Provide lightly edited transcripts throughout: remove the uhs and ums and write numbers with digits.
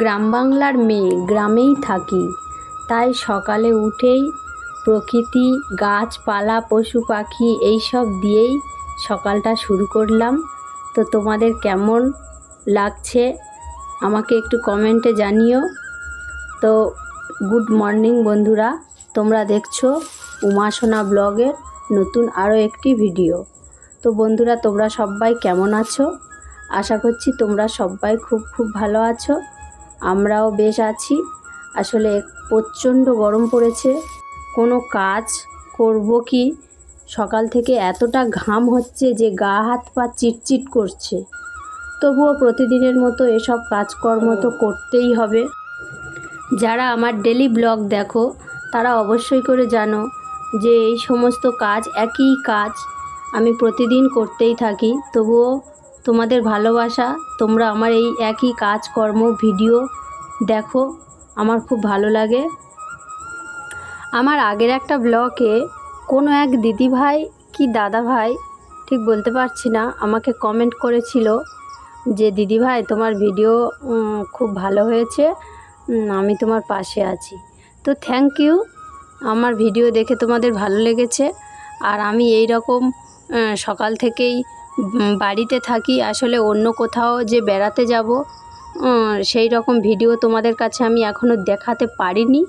গ্রাম বাংলার মেয়ে, গ্রামেই থাকি, তাই সকালে উঠেই প্রকৃতি, গাছপালা, পশু পাখি এইসব দিয়েই সকালটা শুরু করলাম। তো তোমাদের কেমন লাগছে আমাকে একটু কমেন্টে জানিও। তো গুড মর্নিং বন্ধুরা, তোমরা দেখছো উমাসোনা ব্লগের নতুন আরও একটি ভিডিও। তো বন্ধুরা, তোমরা সবাই কেমন আছো? আশা করছি তোমরা সবাই খুব ভালো আছো। আমরাও বেশ আছি। আসলে প্রচণ্ড গরম পড়েছে, কোনো কাজ করব কি, সকাল থেকে এতটা ঘাম হচ্ছে যে গা হাত পা চিটচিট করছে। তবুও প্রতিদিনের মতো এসব কাজকর্ম তো করতেই হবে। যারা আমার ডেলি ব্লগ দেখো তারা অবশ্যই করে জানো যে এই সমস্ত কাজ, একই কাজ আমি প্রতিদিন করতেই থাকি। তবুও তোমাদের ভালোবাসা, তোমরা আমার এই একই কাজকর্ম ভিডিও দেখো, আমার খুব ভালো লাগে। আমার আগের একটা ব্লগে কোনো এক দিদিভাই কি দাদাভাই ঠিক বলতে পারছি না, আমাকে কমেন্ট করেছিল যে দিদিভাই তোমার ভিডিও খুব ভালো হয়েছে, আমি তোমার পাশে আছি। তো থ্যাংক ইউ, আমার ভিডিও দেখে তোমাদের ভালো লেগেছে। আর আমি এই রকম সকাল থেকেই বাড়িতে থাকি, আসলে অন্য কোথাও যে বেড়াতে যাব সেই রকম ভিডিও তোমাদের কাছে আমি এখনও দেখাতে পারিনি।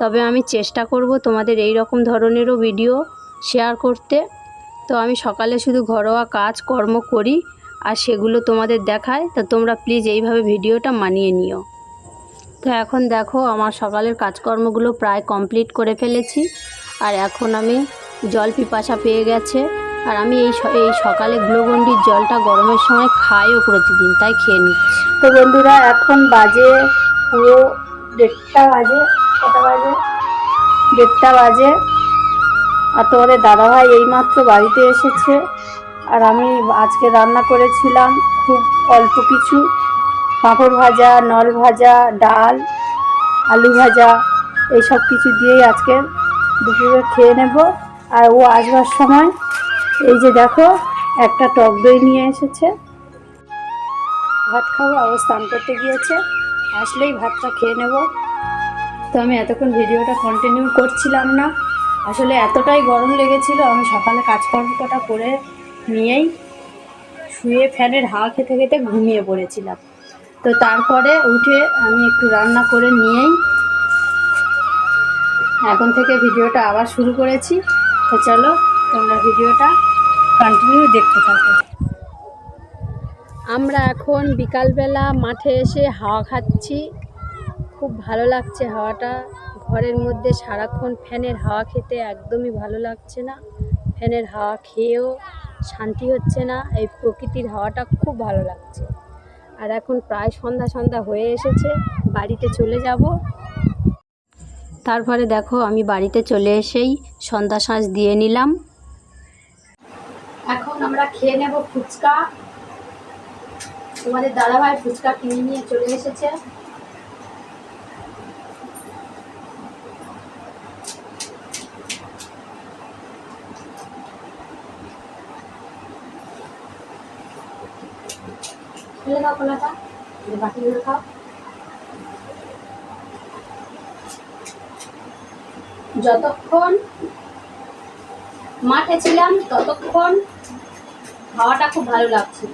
তবে আমি চেষ্টা করব তোমাদের এই রকম ধরনেরও ভিডিও শেয়ার করতে। তো আমি সকালে শুধু ঘরোয়া কাজকর্ম করি আর সেগুলো তোমাদের দেখাই। তো তোমরা প্লিজ এইভাবে ভিডিওটা মানিয়ে নিও। তো এখন দেখো আমার সকালের কাজকর্মগুলো প্রায় কমপ্লিট করে ফেলেছি। আর এখন আমি জল পিপাসা পেয়ে গেছে, আর আমি এই সকালে গ্লুকন্ডির জলটা গরমের সময় খাইও প্রতিদিন, তাই খেয়ে নিচ্ছি। তো বন্ধুরা, এখন বাজে পুরো 1:30 বাজে। কটা বাজে? 1:30 বাজে। আর তোমাদের দাদাভাই এইমাত্র বাড়িতে এসেছে। আর আমি আজকে রান্না করেছিলাম খুব অল্প কিছু, পাঁপড় ভাজা, নল ভাজা, ডাল, আলু ভাজা, এইসব কিছু দিয়েই আজকে দুপুরে খেয়ে নেব। আর ও আসবার সময় এই যে দেখো একটা টক দই নিয়ে এসেছে, ভাত খাবো। ও স্নান করতে গিয়েছে, আসলেই ভাতটা খেয়ে নেব। তো আমি এতক্ষণ ভিডিওটা কন্টিনিউ করছিলাম না, আসলে এতটাই গরম লেগেছিল। আমি সকালে কাজকর্মটা করে নিয়েই শুয়ে ফ্যানের হাওয়া খেতে খেতে ঘুমিয়ে পড়েছিলাম। তো তারপরে উঠে আমি একটু রান্না করে নিয়েই এখন থেকে ভিডিওটা আবার শুরু করেছি। তো চলো তোমরা ভিডিওটা কন্টিনিউ দেখতে থাকো। আমরা এখন বিকালবেলা মাঠে এসে হাওয়া খাচ্ছি, খুব ভালো লাগছে হাওয়াটা। ঘরের মধ্যে সারাক্ষণ ফ্যানের হাওয়া খেতে একদমই ভালো লাগছে না, ফ্যানের হাওয়া খেয়েও শান্তি হচ্ছে না। এই প্রকৃতির হাওয়াটা খুব ভালো লাগছে। আর এখন প্রায় সন্ধ্যা হয়ে এসেছে, বাড়িতে চলে যাব। তারপরে দেখো আমি বাড়িতে চলে এসেই সন্ধ্যা সাঁজ দিয়ে নিলাম। এখন আমরা খেয়ে নেব ফুচকা। তোমাদের দাদাভাই ফুচকা কিনে নিয়ে চলে এসেছে। ফেলে দাও কলাটা, বাকিগুলো খাও। যতক্ষণ মাঠে ছিলাম ততক্ষণ হাওয়াটা খুব ভালো লাগছিল,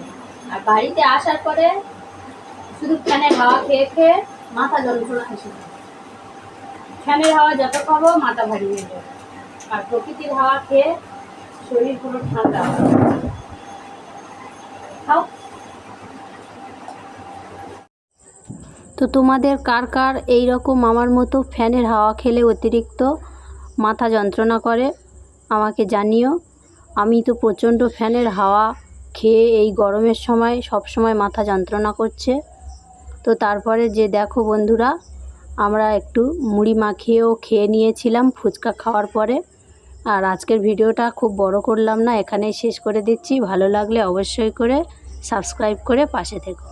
আর বাড়িতে আসার পরে শুধু ফ্যানের হাওয়া খেয়ে খেয়ে মাথা যন্ত্রণা এসে যায়। ফ্যানের হাওয়া যত খাবো মাথা ভারী হয়ে যাবে, আর প্রকৃতির হাওয়া খেয়ে শরীর পুরো ঠান্ডা হয়। খাও। তো তোমাদের কার কার এই রকম আমার মতো ফ্যানের হাওয়া খেলে অতিরিক্ত মাথা যন্ত্রণা করে আমাকে জানিও। আমি তো প্রচণ্ড ফ্যানের হাওয়া খেয়ে এই গরমের সময় সব সময় মাথা যন্ত্রণা করছে। তো তারপরে যে দেখো বন্ধুরা, আমরা একটু মুড়ি মাখিয়েও খেয়ে নিয়েছিলাম ফুচকা খাওয়ার পরে। আর আজকের ভিডিওটা খুব বড় করলাম না, এখানেই শেষ করে দিচ্ছি। ভালো লাগলে অবশ্যই করে সাবস্ক্রাইব করে পাশে থেকো।